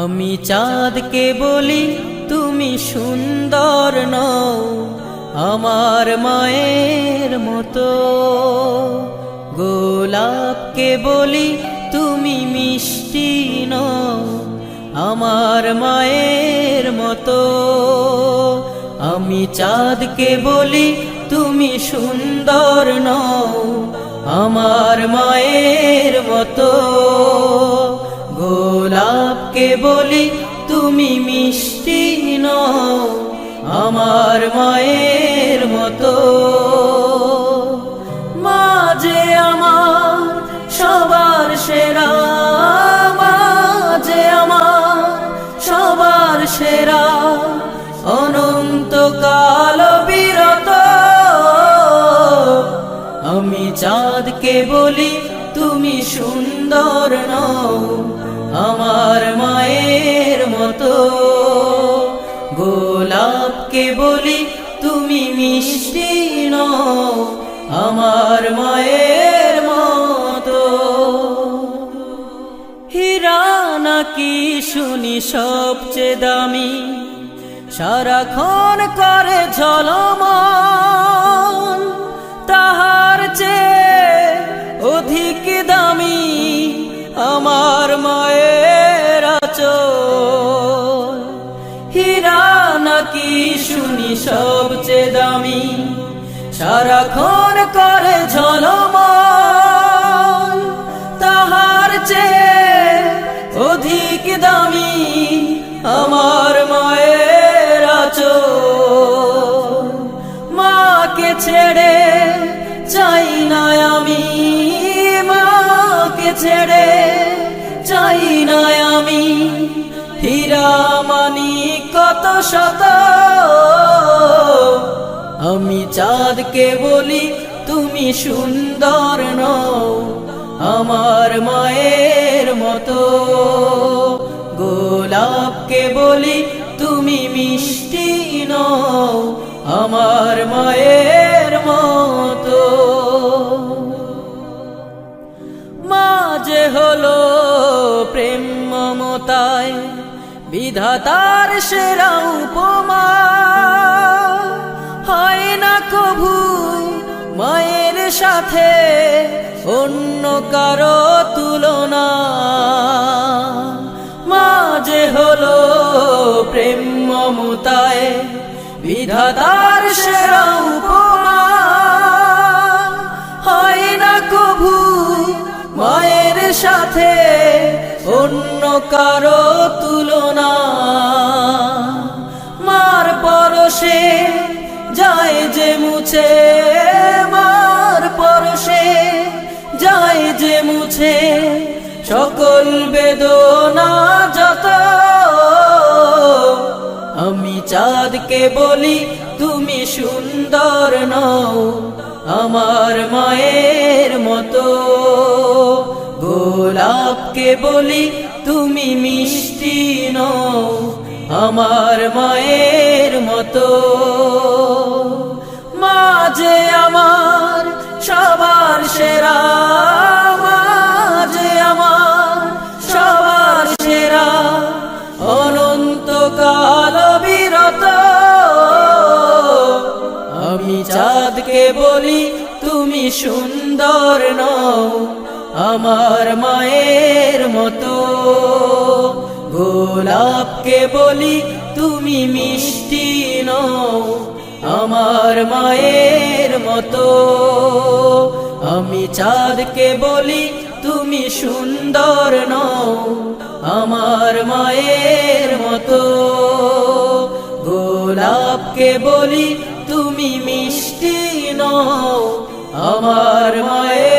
আমি চাঁদকে বলি তুমি সুন্দর নও আমার মায়ের মতো, গোলাপকে বলি তুমি মিষ্টি নও আমার মায়ের মতো। আমি চাঁদকে বলি তুমি সুন্দর নও আমার মায়ের মতো, গোলাপকে বলি তুমি মিষ্টি নও আমার মায়ের মতো। মা যে আমার সবার সেরা, মা যে আমার সবার সেরা, অনন্তকাল বিরত। আমি চাঁদকে বলি তুমি সুন্দর নও আমার মায়ের মতো, গোলাপকে বলি তুমি মিষ্টি নও আমার মায়ের মতো। হীরা নাকি শুনি সবচেয়ে দামি, সারাক্ষণ করে ঝলমল, তাহার চেয়ে অধিক দামি আমার মায়ের আঁচল। হীরা নাকি শুনি সবচেয়ে দামি, সারাক্ষণ করে ঝলমল, তাহার চেয়ে অধিক দামি আমার মায়ের আঁচল। মাকে ছেড়ে চাই না আমি, মাকে ছেড়ে চাই না আমি, হীরা মানি কত শত। আমি চাঁদকে বলি তুমি সুন্দর নও আমার মায়ের মতো, গোলাপকে বলি তুমি মিষ্টি নও আমার মায়ের মতো। মা যে হলো প্রেম মমতায় বিধাতার সেরা উপমা, হয় না কভু মায়ের সাথে অন্য কারো তুলনা। মা যে হলো প্রেম মমতায় বিধাতার সেরা উপমা, হয় না কভু মায়ের সাথে অন্য কারো তুলনা। মার পরশে যায় যে মুছে, মার পরশে যায় যে মুছে সকল বেদনা যত। আমি চাঁদকে বলি তুমি সুন্দর নও আমার মায়ের মতো, গোলাপকে বলি তুমি মিষ্টি নও আমার মায়ের মতো। মা যে আমার সবার সেরা, মা যে আমার সবার সেরা, অনন্তকাল বিরত। আমি চাঁদকে বলি তুমি সুন্দর নও আমার মায়ের মতো, গোলাপকে বলি তুমি মিষ্টি নও আমার মায়ের মতো। আমি চাঁদকে বলি তুমি সুন্দর নও আমার মায়ের মতো, গোলাপকে বলি তুমি মিষ্টি নও আমার মায়ের